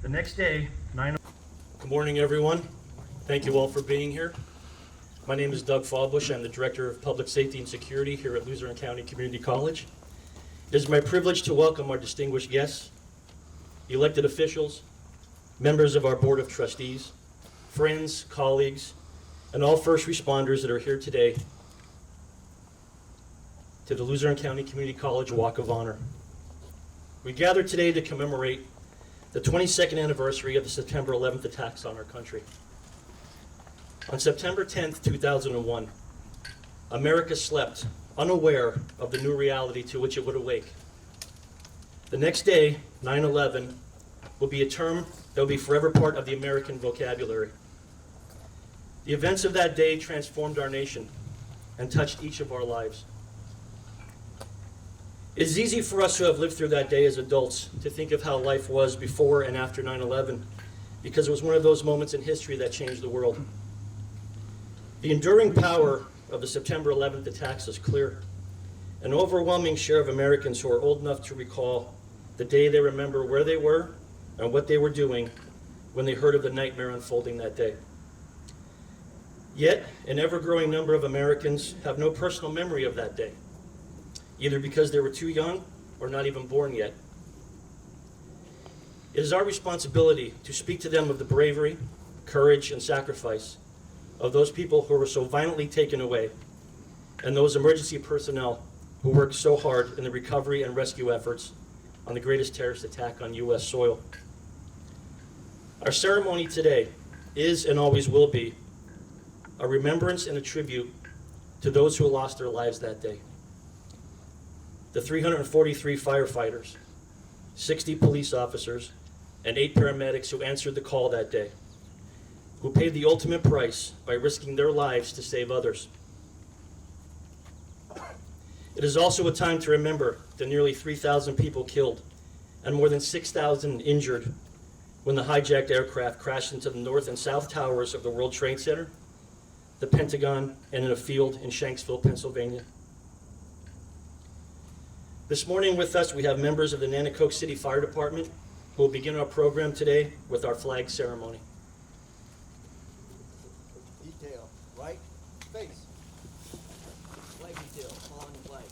The next day, Good morning, everyone. Thank you all for being here. My name is Doug Fallbush. I'm the Director of Public Safety and Security here at Luzerne County Community College. It is my privilege to welcome our distinguished guests, elected officials, members of our Board of Trustees, friends, colleagues, and all first responders that are here today to the Luzerne County Community College Walk of Honor. We gather today to commemorate the 22nd anniversary of the September 11th attacks on our country. On September 10th, 2001, America slept, unaware of the new reality to which it would awake. The next day, 9/11, will be a term that will be forever part of the American vocabulary. The events of that day transformed our nation and touched each of our lives. It is easy for us who have lived through that day as adults to think of how life was before and after 9/11, because it was one of those moments in history that changed the world. The enduring power of the September 11th attacks is clear. An overwhelming share of Americans who are old enough to recall the day, they remember where they were and what they were doing when they heard of the nightmare unfolding that day. Yet, an ever-growing number of Americans have no personal memory of that day, either because they were too young or not even born yet. It is our responsibility to speak to them of the bravery, courage, and sacrifice of those people who were so violently taken away, and those emergency personnel who worked so hard in the recovery and rescue efforts on the greatest terrorist attack on U.S. soil. Our ceremony today is and always will be a remembrance and a tribute to those who lost their lives that day. The 343 firefighters, 60 police officers, and 8 paramedics who answered the call that day, who paid the ultimate price by risking their lives to save others. It is also a time to remember the nearly 3,000 people killed and more than 6,000 injured when the hijacked aircraft crashed into the north and south towers of the World Trade Center, the Pentagon, and in a field in Shanksville, Pennsylvania. This morning with us, we have members of the Nanticoke City Fire Department who will begin our program today with our flag ceremony. Detail, right, face. Flag detail, following the flag.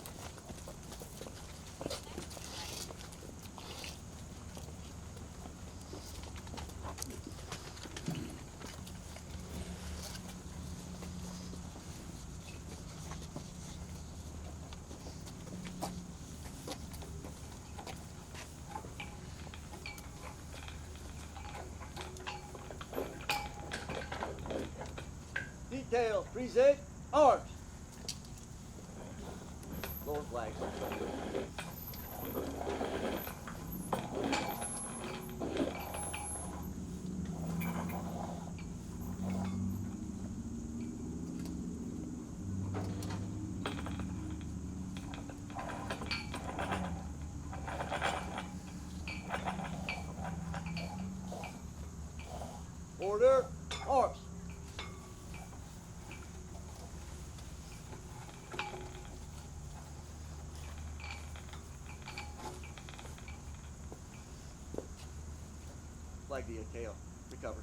Detail, present, arms. Lower flag. Order, arms. Flag detail, recover.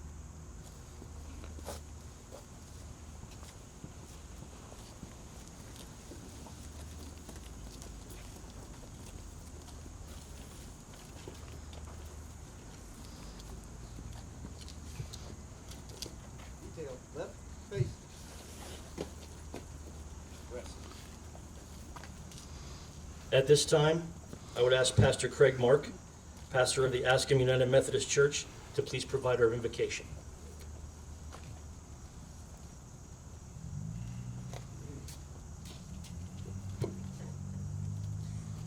Detail, left, face. Rest. At this time, I would ask Pastor Craig Mark, pastor of the Askham United Methodist Church, to please provide our invocation.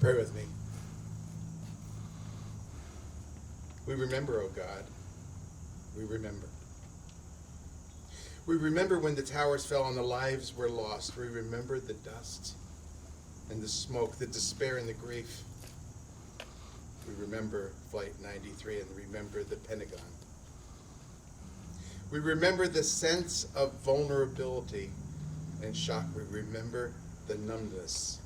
Pray with me. We remember, O God. We remember. We remember when the towers fell and the lives were lost. We remember the dust and the smoke, the despair and the grief. We remember Flight 93 and remember the Pentagon. We remember the sense of vulnerability and shock. We remember the numbness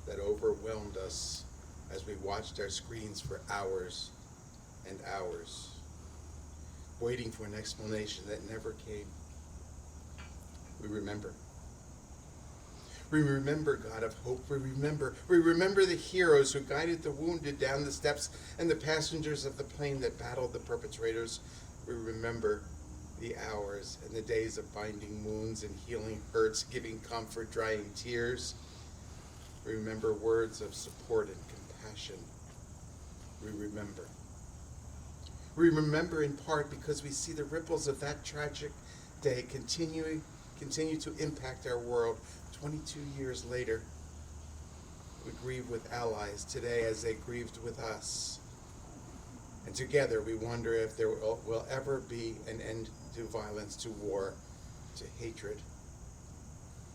that overwhelmed us as we watched our screens for hours and hours. waiting for an explanation that never came. We remember. We remember, God of hope. We remember the heroes who guided the wounded down the steps and the passengers of the plane that battled the perpetrators. We remember the hours and the days of binding wounds and healing hurts, giving comfort, drying tears. We remember words of support and compassion. We remember. We remember in part because we see the ripples of that tragic day continue to impact our world. 22 years later, we grieve with allies today as they grieved with us. And together we wonder if there will ever be an end to violence, to war, to hatred.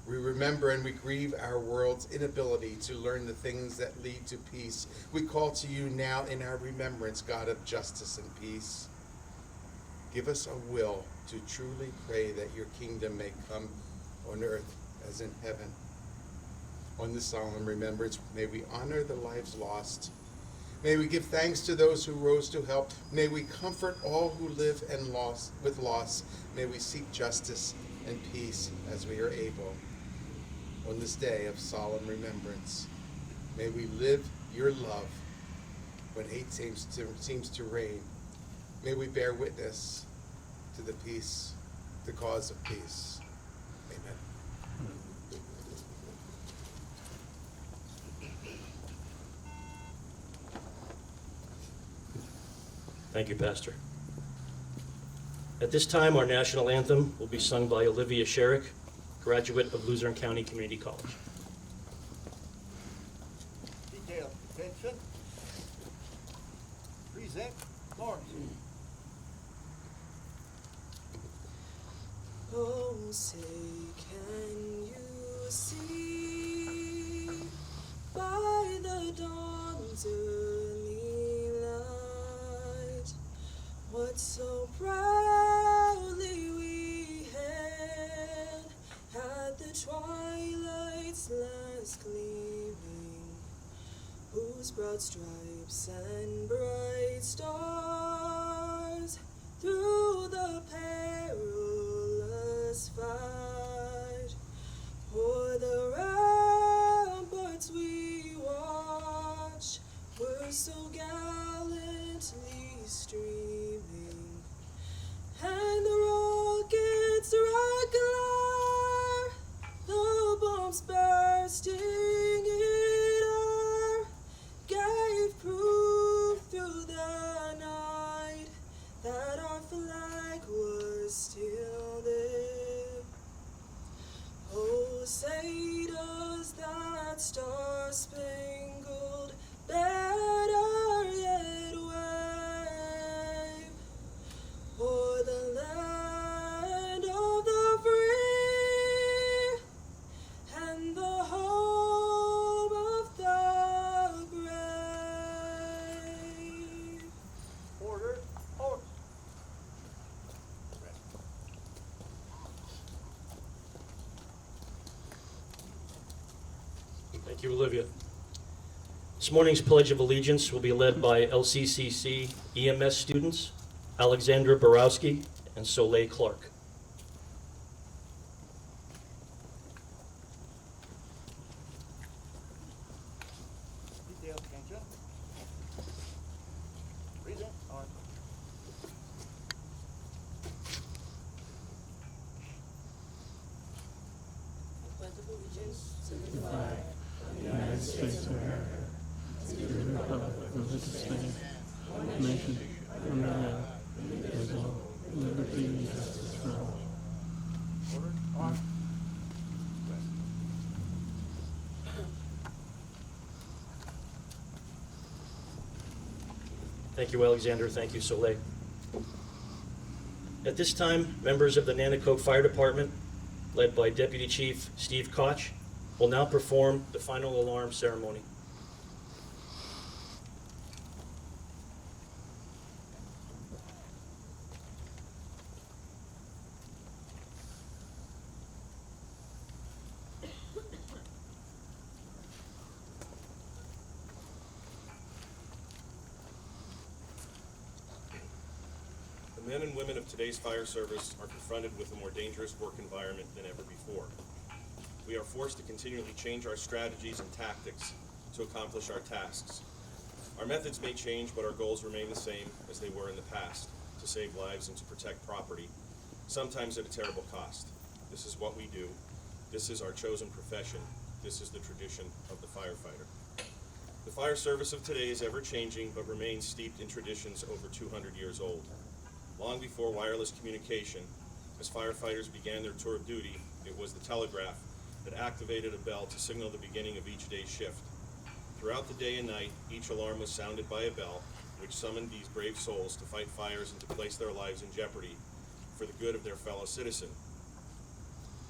We remember and we grieve our world's inability to learn the things that lead to peace. We call to you now in our remembrance, God of justice and peace. Give us a will to truly pray that your kingdom may come on earth as in heaven. On this solemn remembrance, may we honor the lives lost. May we give thanks to those who rose to help. May we comfort all who live and with loss. May we seek justice and peace as we are able. On this day of solemn remembrance, may we live your love when hate seems to reign. May we bear witness to the peace, the cause of peace. Amen. Thank you, Pastor. At this time, our national anthem will be sung by Olivia Sherrick, graduate of Luzerne County Community College. Detail, attention. Present, arms. Oh, say, can you see by the dawn's early light what so proudly we hailed at the twilight's last gleaming, whose broad stripes and bright stars through the perilous fight o'er the ramparts we watch were so gallantly streaming, and the rockets' regular, the bombs bursting in air, gave proof through the night that our flag was still there. Oh, say does that star-spangled banner yet wave o'er the land of the free and the home of the brave? Order, order. Thank you, Olivia. This morning's Pledge of Allegiance will be led by LCCC EMS students, Alexandra Borowski and Soleil Clark. Detail, attention. Present, arms. Pledge of allegiance to the United States of America, to the republic for which it stands, one nation, under God, indivisible, with liberty and justice for all. Order, arms. Thank you, Alexander. Thank you, Soleil. At this time, members of the Nanticoke Fire Department, led by Deputy Chief Steve Koch, will now perform the final alarm ceremony. The The men and women of today's fire service are confronted with a more dangerous work environment than ever before. We are forced to continually change our strategies and tactics to accomplish our tasks. Our methods may change, but our goals remain the same as they were in the past, to save lives and to protect property, sometimes at a terrible cost. This is what we do. This is our chosen profession. This is the tradition of the firefighter. The fire service of today is ever-changing, but remains steeped in traditions over 200 years old. Long before wireless communication, as firefighters began their tour of duty, it was the telegraph that activated a bell to signal the beginning of each day's shift. Throughout the day and night, each alarm was sounded by a bell, which summoned these brave souls to fight fires and to place their lives in jeopardy for the good of their fellow citizen.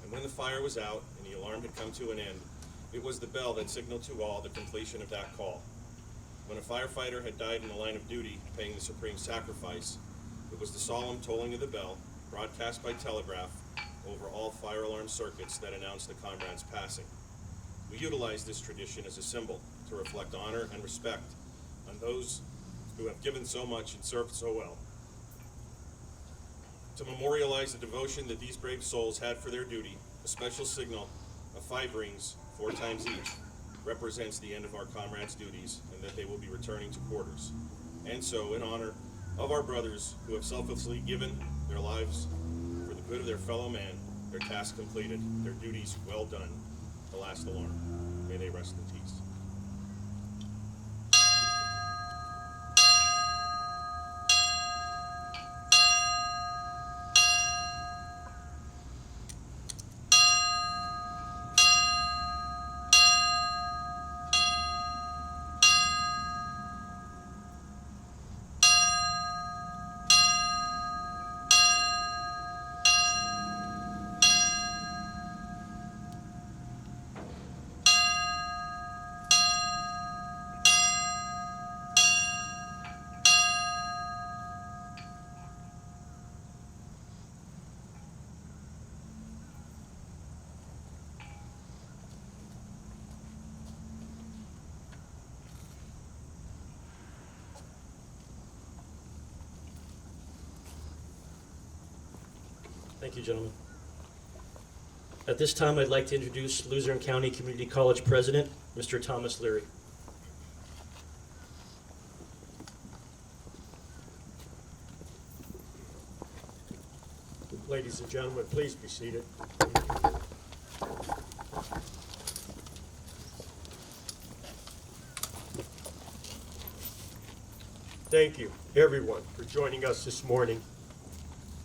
And when the fire was out and the alarm had come to an end, it was the bell that signaled to all the completion of that call. When a firefighter had died in the line of duty, paying the supreme sacrifice, it was the solemn tolling of the bell, broadcast by telegraph over all fire alarm circuits, that announced the comrade's passing. We utilize this tradition as a symbol to reflect honor and respect on those who have given so much and served so well. To memorialize the devotion that these brave souls had for their duty, a special signal of 5 rings, 4 times each, represents the end of our comrades' duties and that they will be returning to quarters. And so, in honor of our brothers who have selflessly given their lives for the good of their fellow man, their task completed, their duties well done, the last alarm. May they rest in peace. Thank you, gentlemen. At this time, I'd like to introduce Luzerne County Community College President, Mr. Thomas Leary. Ladies and gentlemen, please be seated. Thank you, everyone, for joining us this morning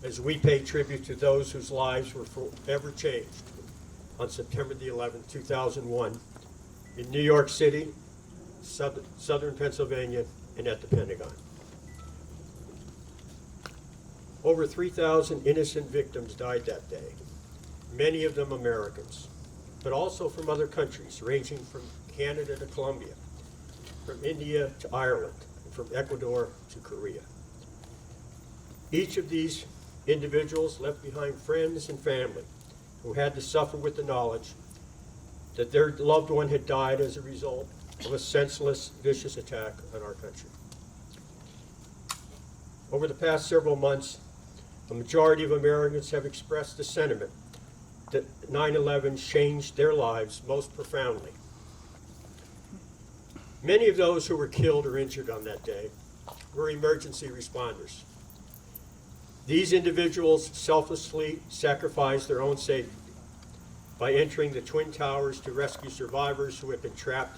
as we pay tribute to those whose lives were forever changed on September the 11th, 2001, in New York City, southern Pennsylvania, and at the Pentagon. Over 3,000 innocent victims died that day, many of them Americans, but also from other countries, ranging from Canada to Colombia, from India to Ireland, and from Ecuador to Korea. Each of these individuals left behind friends and family who had to suffer with the knowledge that their loved one had died as a result of a senseless, vicious attack on our country. Over the past several months, a majority of Americans have expressed the sentiment that 9/11 changed their lives most profoundly. Many of those who were killed or injured on that day were emergency responders. These individuals selflessly sacrificed their own safety by entering the Twin Towers to rescue survivors who had been trapped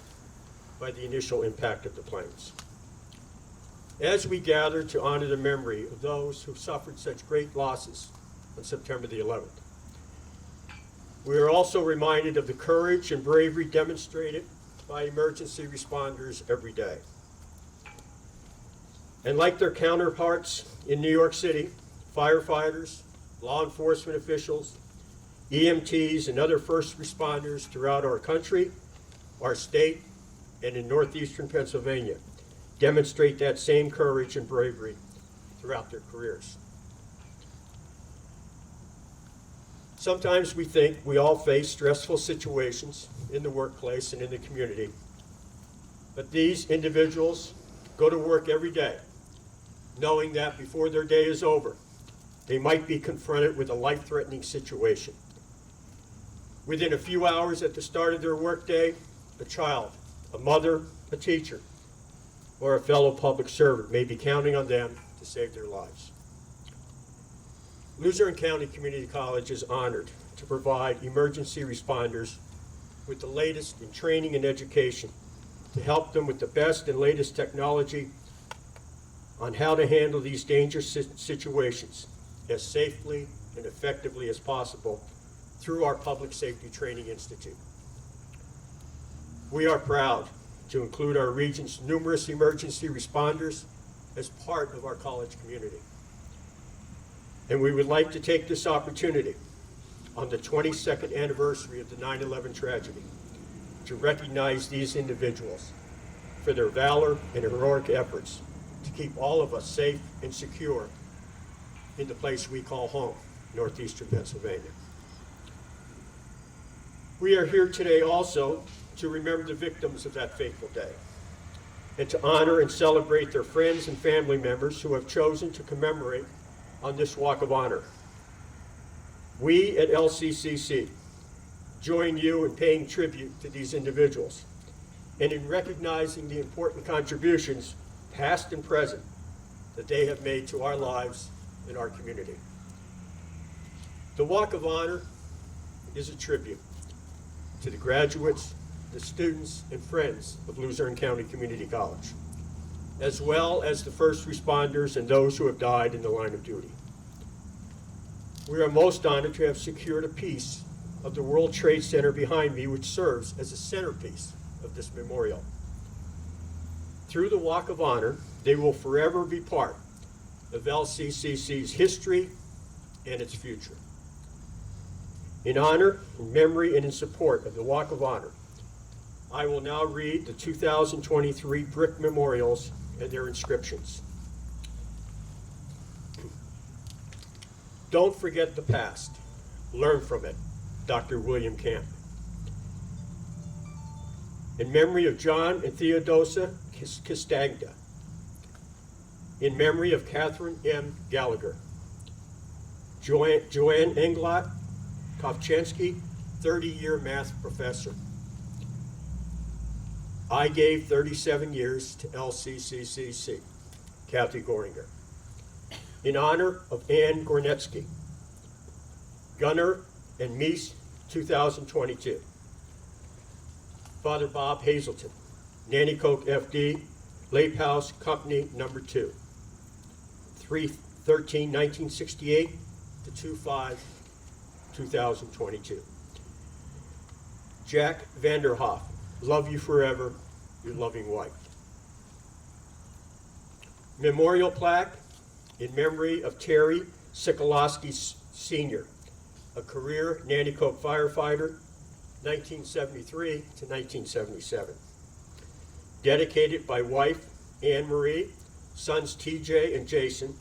by the initial impact of the planes. As we gather to honor the memory of those who suffered such great losses on September the 11th, we are also reminded of the courage and bravery demonstrated by emergency responders every day. And like their counterparts in New York City, firefighters, law enforcement officials, EMTs, and other first responders throughout our country, our state, and in northeastern Pennsylvania demonstrate that same courage and bravery throughout their careers. Sometimes we think we all face stressful situations in the workplace and in the community, but these individuals go to work every day knowing that before their day is over, they might be confronted with a life-threatening situation. Within a few hours at the start of their workday, a child, a mother, a teacher, or a fellow public servant may be counting on them to save their lives. Luzerne County Community College is honored to provide emergency responders with the latest in training and education to help them with the best and latest technology on how to handle these dangerous situations as safely and effectively as possible through our Public Safety Training Institute. We are proud to include our region's numerous emergency responders as part of our college community. And we would like to take this opportunity on the 22nd anniversary of the 9/11 tragedy to recognize these individuals for their valor and heroic efforts to keep all of us safe and secure in the place we call home, northeastern Pennsylvania. We are here today also to remember the victims of that fateful day and to honor and celebrate their friends and family members who have chosen to commemorate on this walk of honor. We at LCCC join you in paying tribute to these individuals and in recognizing the important contributions, past and present, that they have made to our lives and our community. The Walk of Honor is a tribute to the graduates, the students, and friends of Luzerne County Community College, as well as the first responders and those who have died in the line of duty. We are most honored to have secured a piece of the World Trade Center behind me, which serves as a centerpiece of this memorial. Through the Walk of Honor, they will forever be part of LCCC's history and its future. In honor, in memory, and in support of the Walk of Honor, I will now read the 2023 brick memorials and their inscriptions. Don't forget the past. Learn from it. Dr. William Camp. In memory of John and Theodosia Castagna. In memory of Catherine M. Gallagher. Joanne Englot Kovchensky, 30-year math professor. I gave 37 years to LCCC, Kathy Goringer. In honor of Ann Gornetsky, Gunner and Mies, 2022. Father Bob Hazelton, Nanny Coke FD, Lape House Company Number 2, 3/13/1968 to 2/5/2022. Jack Vanderhoff, love you forever, your loving wife. Memorial plaque in memory of Terry Sikolowski Sr., a career Nanny Coke firefighter, 1973 to 1977. Dedicated by wife Anne Marie, sons TJ and Jason,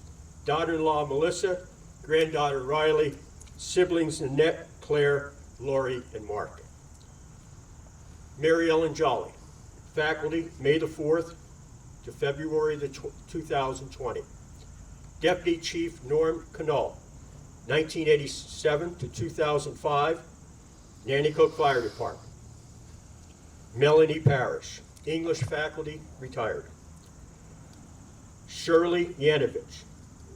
daughter-in-law Melissa, granddaughter Riley, siblings Annette, Claire, Lori, and Mark. Mary Ellen Jolly, faculty May the 4th to February the 2020. Deputy Chief Norm Knoll, 1987 to 2005, Nanticoke Fire Department. Melanie Parrish, English faculty, retired. Shirley Yanovich,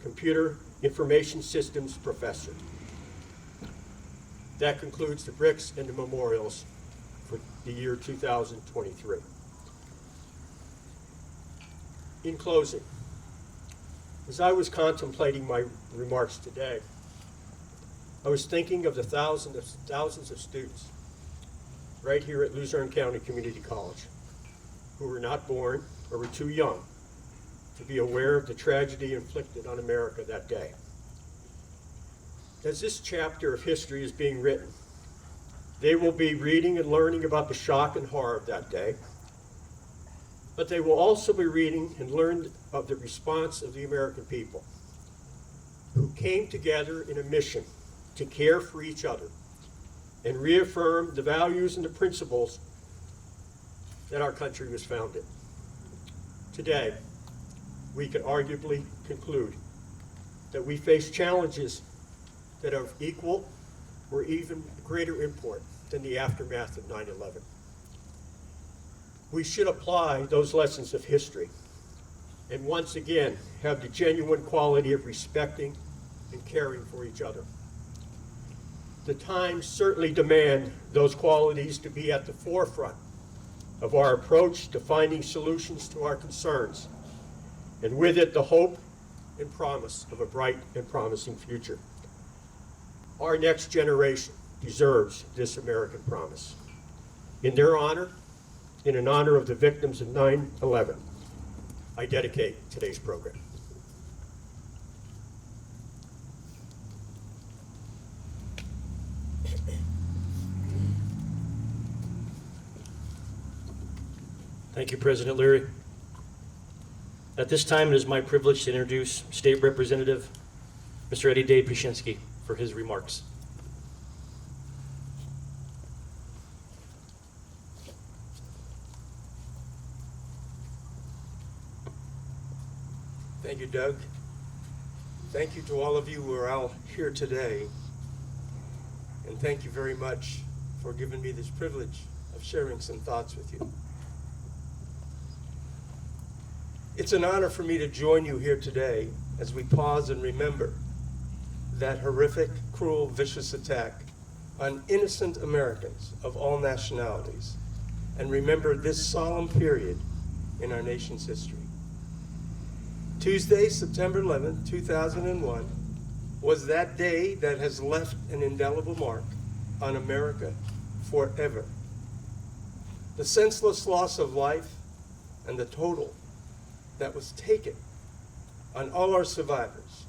Computer Information Systems professor. That concludes the bricks and the memorials for the year 2023. In closing, as I was contemplating my remarks today, I was thinking of the thousands of students right here at Luzerne County Community College who were not born or were too young to be aware of the tragedy inflicted on America that day. As this chapter of history is being written, they will be reading and learning about the shock and horror of that day, but they will also be reading and learn of the response of the American people who came together in a mission to care for each other and reaffirm the values and the principles that our country was founded. Today, we could arguably conclude that we face challenges that are of equal or even greater import than the aftermath of 9/11. We should apply those lessons of history and once again have the genuine quality of respecting and caring for each other. The times certainly demand those qualities to be at the forefront of our approach to finding solutions to our concerns, and with it the hope and promise of a bright and promising future. Our next generation deserves this American promise. In their honor, and in honor of the victims of 9/11, I dedicate today's program. Thank you, President Leary. At this time, it is my privilege to introduce State Representative Mr. Eddie Day Pishinsky for his remarks. Thank you, Doug. Thank you to all of you who are out here today. And thank you very much for giving me this privilege of sharing some thoughts with you. It's an honor for me to join you here today as we pause and remember that horrific, cruel, vicious attack on innocent Americans of all nationalities, and remember this solemn period in our nation's history. Tuesday, September 11, 2001, was that day that has left an indelible mark on America forever. The senseless loss of life and the total that was taken on all our survivors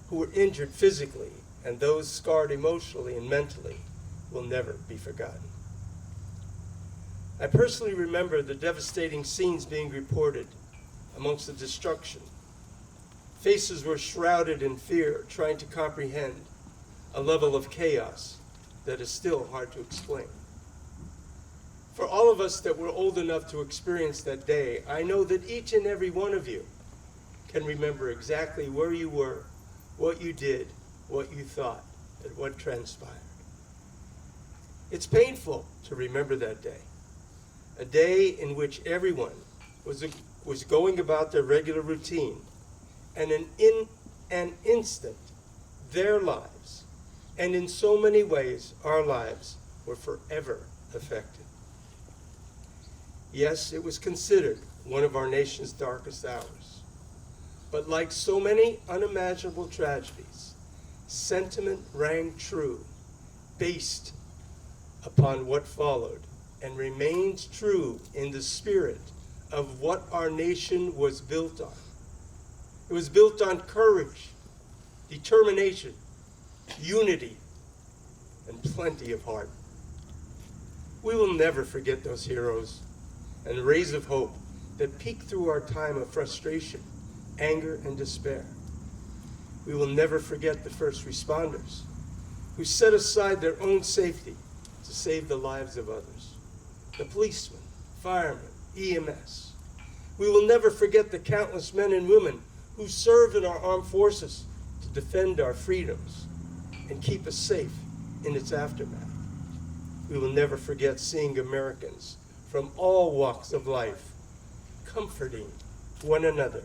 who were injured physically and those scarred emotionally and mentally will never be forgotten. I personally remember the devastating scenes being reported amongst the destruction. Faces were shrouded in fear, trying to comprehend a level of chaos that is still hard to explain. For all of us that were old enough to experience that day, I know that each and every one of you can remember exactly where you were, what you did, what you thought, and what transpired. It's painful to remember that day, a day in which everyone was going about their regular routine, and in an instant, their lives, and in so many ways, our lives, were forever affected. Yes, it was considered one of our nation's darkest hours. But like so many unimaginable tragedies, sentiment rang true, based upon what followed, and remains true in the spirit of what our nation was built on. It was built on courage, determination, unity, and plenty of heart. We will never forget those heroes and rays of hope that peeked through our time of frustration, anger, and despair. We will never forget the first responders who set aside their own safety to save the lives of others. The policemen, firemen, EMS. We will never forget the countless men and women who serve in our armed forces to defend our freedoms and keep us safe in its aftermath. We will never forget seeing Americans from all walks of life comforting one another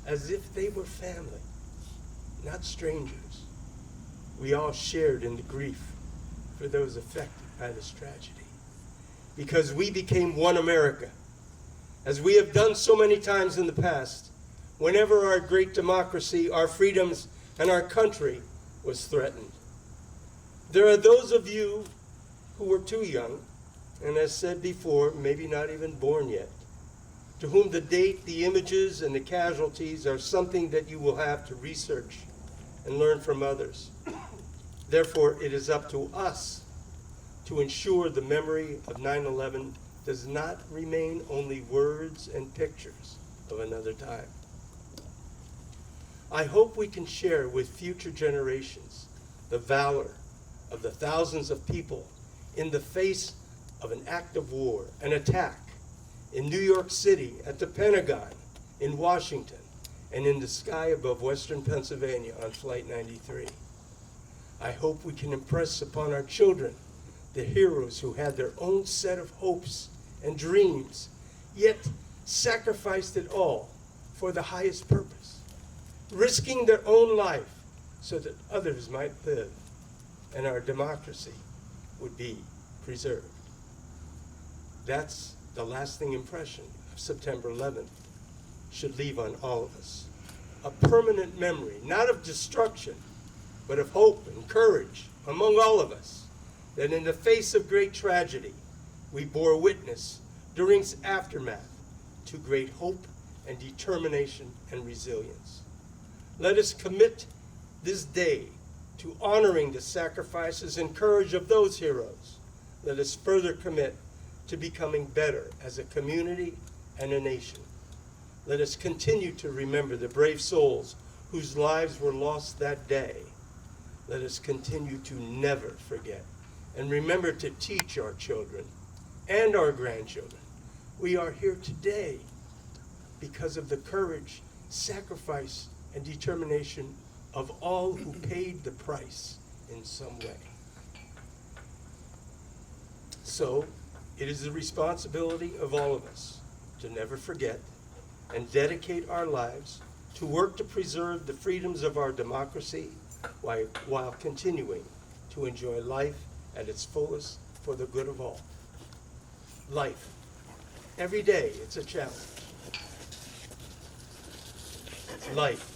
as if they were family, not strangers. We all shared in the grief for those affected by this tragedy, because we became one America, as we have done so many times in the past, whenever our great democracy, our freedoms, and our country was threatened. There are those of you who were too young, and as said before, maybe not even born yet, to whom the date, the images, and the casualties are something that you will have to research and learn from others. Therefore, it is up to us to ensure the memory of 9/11 does not remain only words and pictures of another time. I hope we can share with future generations the valor of the thousands of people in the face of an act of war, an attack in New York City, at the Pentagon, in Washington, and in the sky above western Pennsylvania on Flight 93. I hope we can impress upon our children the heroes who had their own set of hopes and dreams, yet sacrificed it all for the highest purpose, risking their own life so that others might live and our democracy would be preserved. That's the lasting impression of September 11th should leave on all of us. A permanent memory, not of destruction, but of hope and courage among all of us, that in the face of great tragedy, we bore witness during its aftermath to great hope and determination and resilience. Let us commit this day to honoring the sacrifices and courage of those heroes. Let us further commit to becoming better as a community and a nation. Let us continue to remember the brave souls whose lives were lost that day. Let us continue to never forget and remember to teach our children and our grandchildren. We are here today because of the courage, sacrifice, and determination of all who paid the price in some way. So, it is the responsibility of all of us to never forget and dedicate our lives to work to preserve the freedoms of our democracy while continuing to enjoy life at its fullest for the good of all. Life. Every day, it's a challenge. Life.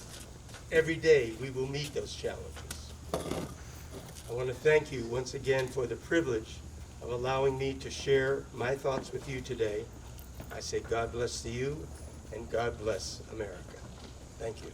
Every day, we will meet those challenges. I want to thank you once again for the privilege of allowing me to share my thoughts with you today. I say God bless to you, and God bless America. Thank you.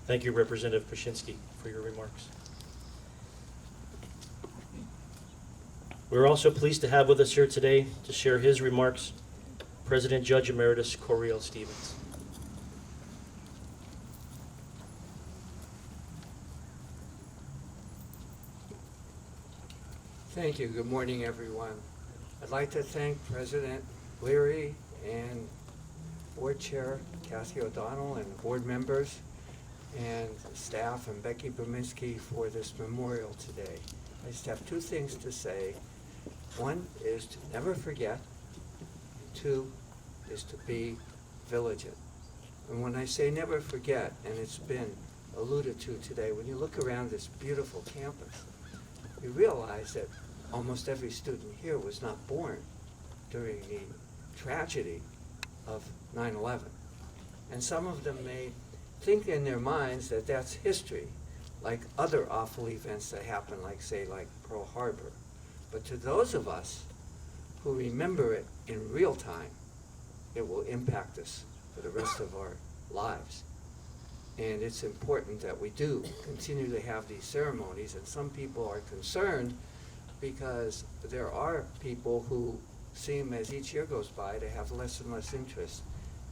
Thank you, Representative Pashinsky, for your remarks. We're also pleased to have with us here today to share his remarks, President Judge Emeritus Coriel Stevens. Thank you. Good morning, everyone. I'd like to thank President Leary and Board Chair Kathy O'Donnell and board members and staff and Becky Brominski for this memorial today. I just have two things to say. One is to never forget. Two is to be vigilant. And when I say never forget, and it's been alluded to today, when you look around this beautiful campus, you realize that almost every student here was not born during the tragedy of 9/11. And some of them may think in their minds that that's history, like other awful events that happen, like Pearl Harbor. But to those of us who remember it in real time, it will impact us for the rest of our lives. And it's important that we do continue to have these ceremonies, and some people are concerned because there are people who seem, as each year goes by, to have less and less interest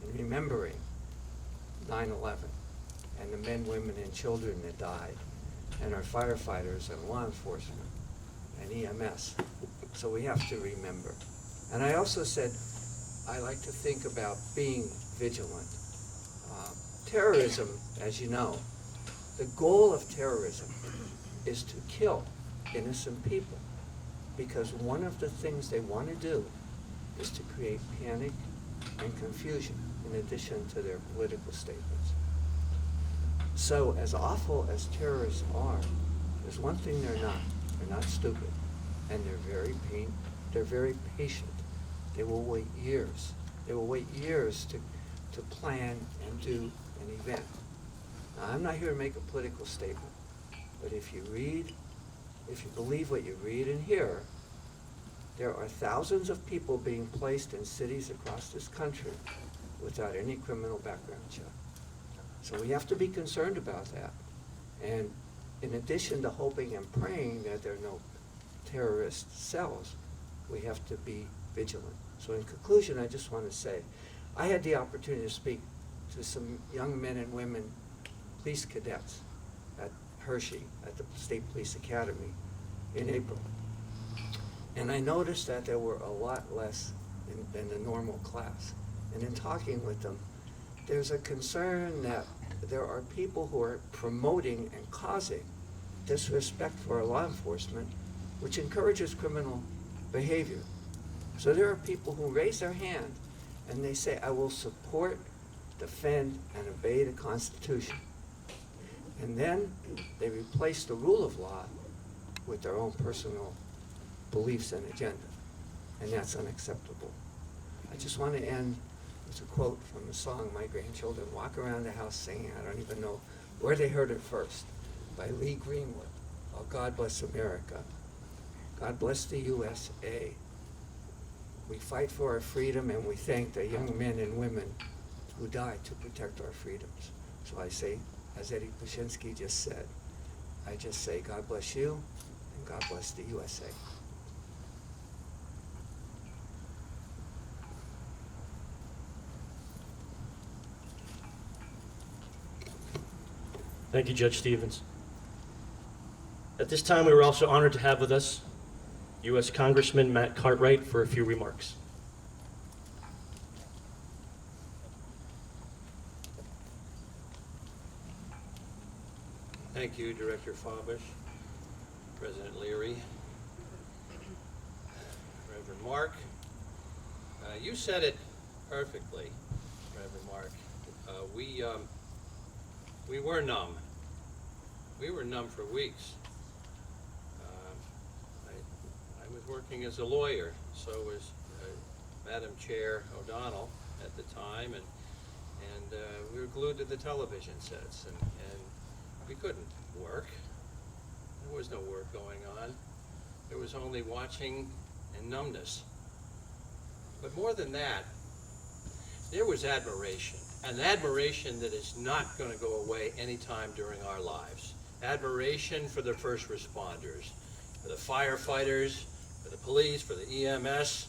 in remembering 9/11 and the men, women, and children that died, and our firefighters and law enforcement and EMS. So we have to remember. And I also said I like to think about being vigilant. Terrorism, as you know, the goal of terrorism is to kill innocent people, because one of the things they want to do is to create panic and confusion in addition to their political statements. So as awful as terrorists are, there's one thing they're not. They're not stupid, and they're very patient. They will wait years. They will wait years to plan and do an event. Now, I'm not here to make a political statement, but if you believe what you read and hear, there are thousands of people being placed in cities across this country without any criminal background check. So we have to be concerned about that. And in addition to hoping and praying that there are no terrorist cells, we have to be vigilant. So in conclusion, I just want to say, I had the opportunity to speak to some young men and women, police cadets at Hershey, at the State Police Academy in April. And I noticed that there were a lot less than the normal class. And in talking with them, there's a concern that there are people who are promoting and causing disrespect for our law enforcement, which encourages criminal behavior. So there are people who raise their hand and they say, I will support, defend, and obey the Constitution. And then they replace the rule of law with their own personal beliefs and agenda. And that's unacceptable. I just want to end with a quote from a song my grandchildren walk around the house singing. I don't even know where they heard it first, by Lee Greenwood. Oh, God bless America. God bless the USA. We fight for our freedom, and we thank the young men and women who died to protect our freedoms. So I say, as Eddie Plashinsky just said, I just say, God bless you, and God bless the USA. Thank you, Judge Stevens. At this time, we were also honored to have with us U.S. Congressman Matt Cartwright for a few remarks. Thank you, Director Fabish, President Leary, Reverend Mark. You said it perfectly, Reverend Mark. We were numb. We were numb for weeks. I was working as a lawyer, so was Madam Chair O'Donnell at the time, and we were glued to the television sets, and we couldn't work. There was no work going on. There was only watching and numbness. But more than that, there was admiration, an admiration that is not going to go away anytime during our lives. Admiration for the first responders, for the firefighters, for the police, for the EMS,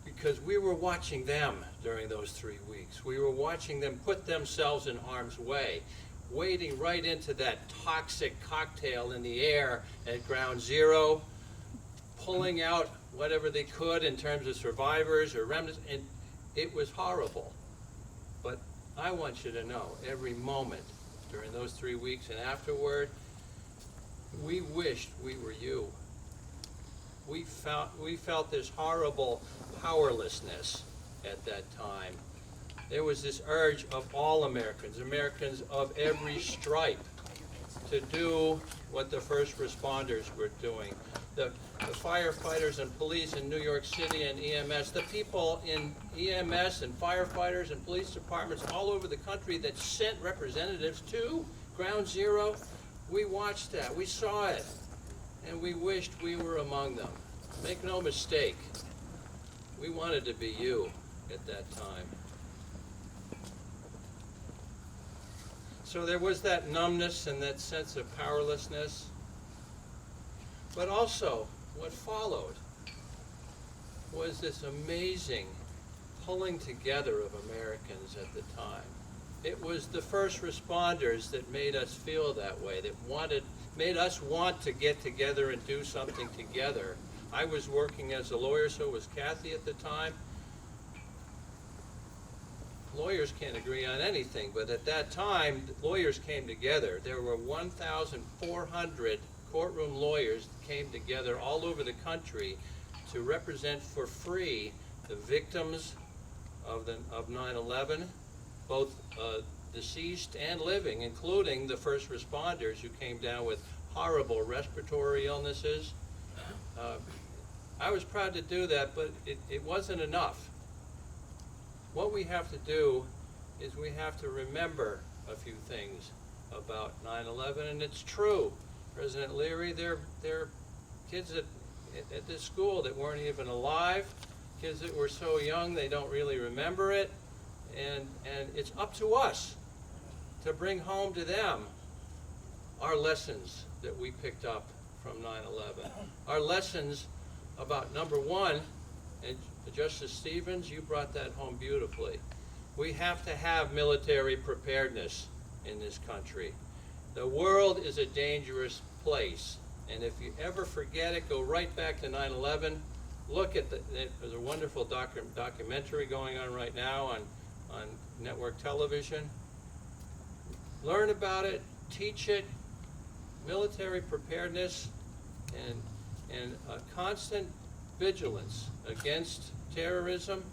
because we were watching them during those 3 weeks. We were watching them put themselves in harm's way, wading right into that toxic cocktail in the air at Ground Zero, pulling out whatever they could in terms of survivors or remnants, and it was horrible. But I want you to know, every moment during those 3 weeks and afterward, we wished we were you. We felt this horrible powerlessness at that time. There was this urge of all Americans, Americans of every stripe, to do what the first responders were doing. The firefighters and police in New York City and EMS, the people in EMS and firefighters and police departments all over the country that sent representatives to Ground Zero, we watched that, we saw it, and we wished we were among them. Make no mistake, we wanted to be you at that time. So there was that numbness and that sense of powerlessness. But also, what followed was this amazing pulling together of Americans at the time. It was the first responders that made us feel that way, that made us want to get together and do something together. I was working as a lawyer, so was Kathy at the time. Lawyers can't agree on anything, but at that time, lawyers came together. There were 1,400 courtroom lawyers that came together all over the country to represent for free the victims of 9/11, both deceased and living, including the first responders who came down with horrible respiratory illnesses. I was proud to do that, but it wasn't enough. What we have to do is we have to remember a few things about 9/11, and it's true. President Leary, there are kids at this school that weren't even alive, kids that were so young they don't really remember it, and it's up to us to bring home to them our lessons that we picked up from 9/11. Our lessons about, number one, and Justice Stevens, you brought that home beautifully. We have to have military preparedness in this country. The world is a dangerous place, and if you ever forget it, go right back to 9/11. Look at there's a wonderful documentary going on right now on network television. Learn about it, teach it. Military preparedness and a constant vigilance against terrorism,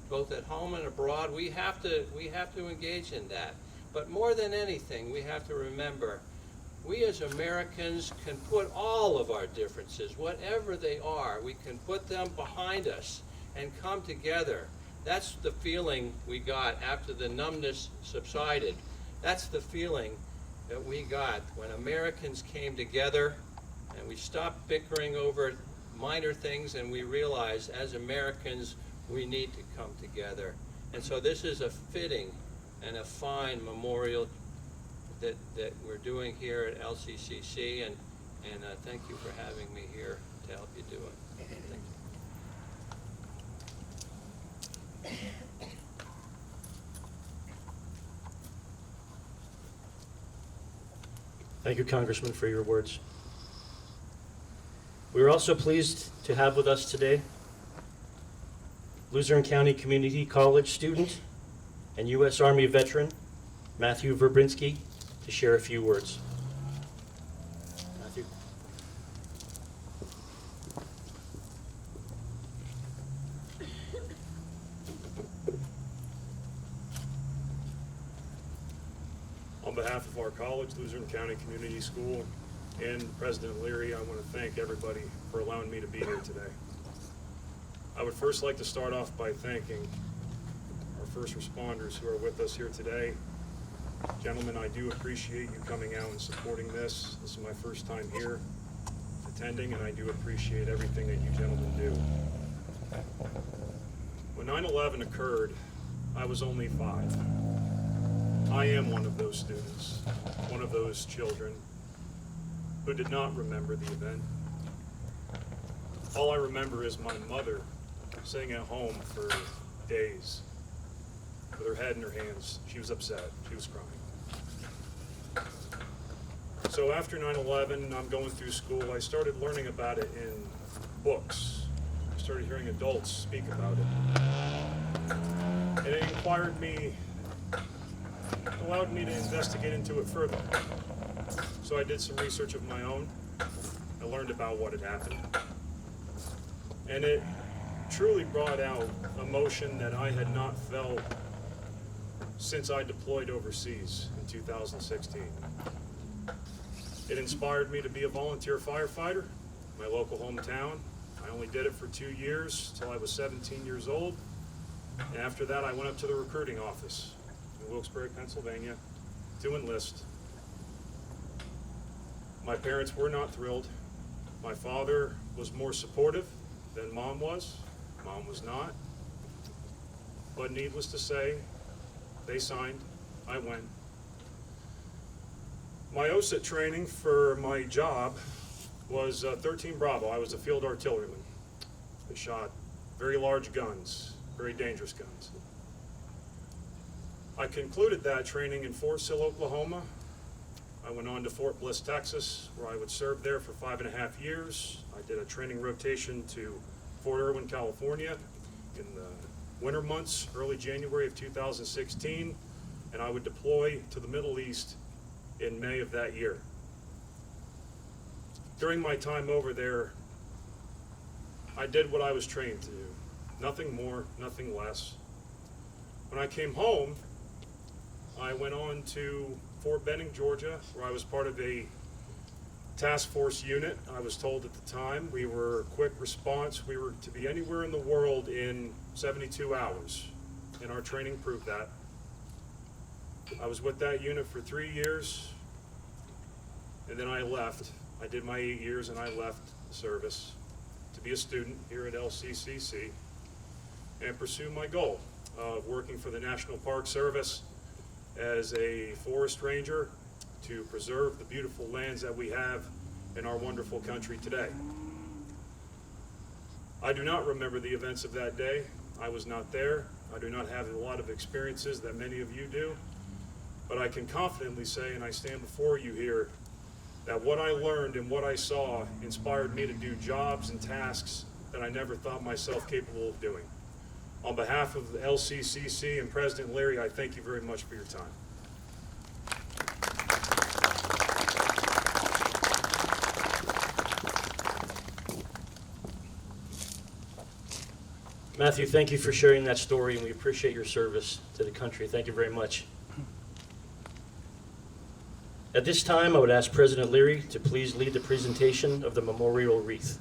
both at home and abroad. We have to engage in that. But more than anything, we have to remember, we as Americans can put all of our differences, whatever they are, we can put them behind us and come together. That's the feeling we got after the numbness subsided. That's the feeling that we got when Americans came together and we stopped bickering over minor things, and we realized as Americans we need to come together. And so this is a fitting and a fine memorial that we're doing here at LCCC, and thank you for having me here to help you do it. Thank you. Thank you, Congressman, for your words. We are also pleased to have with us today Luzerne County Community College student and U.S. Army veteran Matthew Verbinski to share a few words. Matthew. On behalf of our college, Luzerne County Community School, and President Leary, I want to thank everybody for allowing me to be here today. I would first like to start off by thanking our first responders who are with us here today. Gentlemen, I do appreciate you coming out and supporting this. This is my first time here attending, and I do appreciate everything that you gentlemen do. When 9/11 occurred, I was only 5. I am one of those students, one of those children who did not remember the event. All I remember is my mother sitting at home for days with her head in her hands. She was upset. She was crying. So after 9/11, I'm going through school. I started learning about it in books. I started hearing adults speak about it. And it inspired me, allowed me to investigate into it further. So I did some research of my own. I learned about what had happened. And it truly brought out emotion that I had not felt since I deployed overseas in 2016. It inspired me to be a volunteer firefighter in my local hometown. I only did it for 2 years till I was 17 years old. And after that, I went up to the recruiting office in Wilkes-Barre, Pennsylvania, to enlist. My parents were not thrilled. My father was more supportive than Mom was. Mom was not. But needless to say, they signed. I went. My OSIT training for my job was 13 Bravo. I was a field artilleryman. I shot very large guns, very dangerous guns. I concluded that training in Fort Sill, Oklahoma. I went on to Fort Bliss, Texas, where I would serve there for 5.5 years. I did a training rotation to Fort Irwin, California in the winter months, early January of 2016, and I would deploy to the Middle East in May of that year. During my time over there, I did what I was trained to do. Nothing more, nothing less. When I came home, I went on to Fort Benning, Georgia, where I was part of a task force unit. I was told at the time we were quick response. We were to be anywhere in the world in 72 hours, and our training proved that. I was with that unit for 3 years, and then I left. I did my 8 years, and I left the service to be a student here at LCCC and pursue my goal. of working for the National Park Service as a forest ranger to preserve the beautiful lands that we have in our wonderful country today. I do not remember the events of that day. I was not there. I do not have a lot of experiences that many of you do, but I can confidently say, and I stand before you here, that what I learned and what I saw inspired me to do jobs and tasks that I never thought myself capable of doing. On behalf of the LCCC and President Leary, I thank you very much for your time. Matthew, thank you for sharing that story, and we appreciate your service to the country. Thank you very much. At this time, I would ask President Leary to please lead the presentation of the memorial wreath.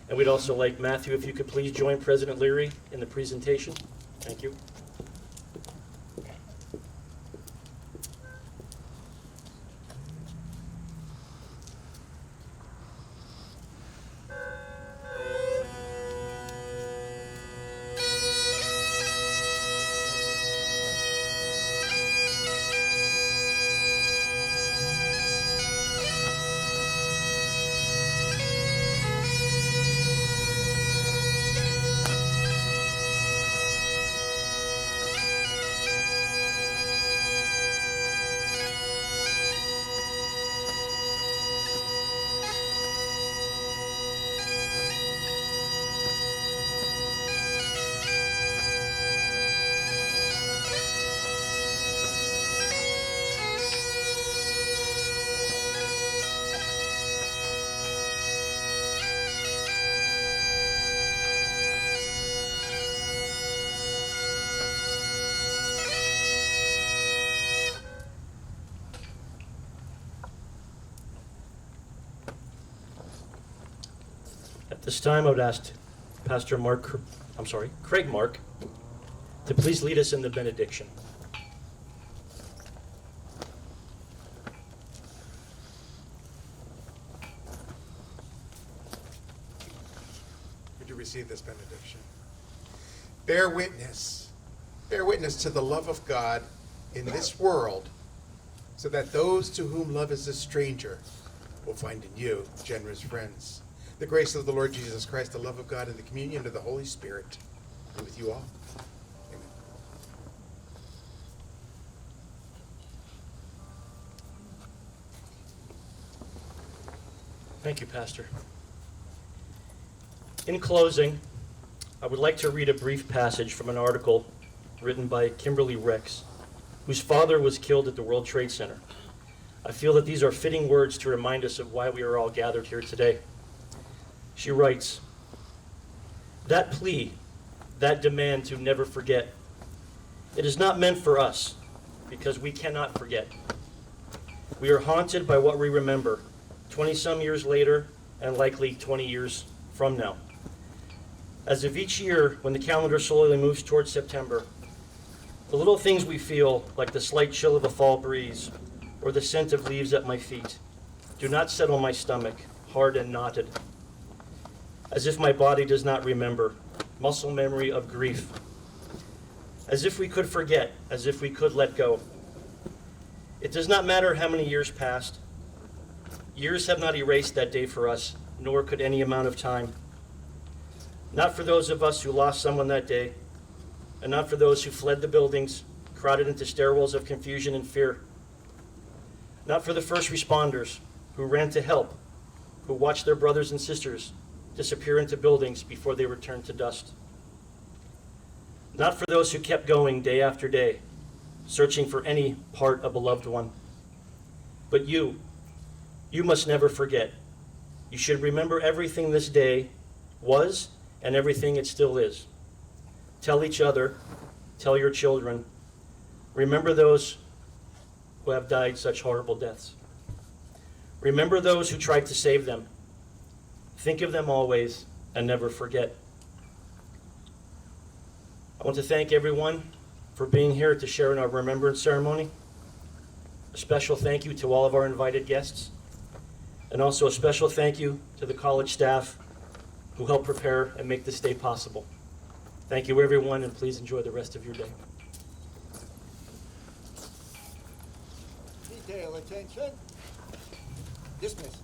And we'd also like Matthew, if you could please join President Leary in the presentation. Thank you. At this time, I would ask Pastor Craig Mark, to please lead us in the benediction. Would you receive this benediction? Bear witness to the love of God in this world, so that those to whom love is a stranger will find in you generous friends. The grace of the Lord Jesus Christ, the love of God, and the communion of the Holy Spirit be with you all. Amen. Thank you, Pastor. In closing, I would like to read a brief passage from an article written by Kimberly Rex, whose father was killed at the World Trade Center. I feel that these are fitting words to remind us of why we are all gathered here today. She writes, "That plea, that demand to never forget, it is not meant for us, because we cannot forget. We are haunted by what we remember 20-some years later, and likely 20 years from now. As of each year, when the calendar slowly moves towards September, the little things we feel, like the slight chill of a fall breeze, or the scent of leaves at my feet, do not settle my stomach, hard and knotted. As if my body does not remember, muscle memory of grief. As if we could forget, as if we could let go. It does not matter how many years passed. Years have not erased that day for us, nor could any amount of time. Not for those of us who lost someone that day, and not for those who fled the buildings, crowded into stairwells of confusion and fear. Not for the first responders who ran to help, who watched their brothers and sisters disappear into buildings before they returned to dust. Not for those who kept going day after day, searching for any part of a loved one. But you must never forget. You should remember everything this day was and everything it still is. Tell each other, tell your children, remember those who have died such horrible deaths. Remember those who tried to save them. Think of them always and never forget. I want to thank everyone for being here to share in our remembrance ceremony. A special thank you to all of our invited guests, and also a special thank you to the college staff who helped prepare and make this day possible. Thank you, everyone, and please enjoy the rest of your day. Detail attention. Dismiss.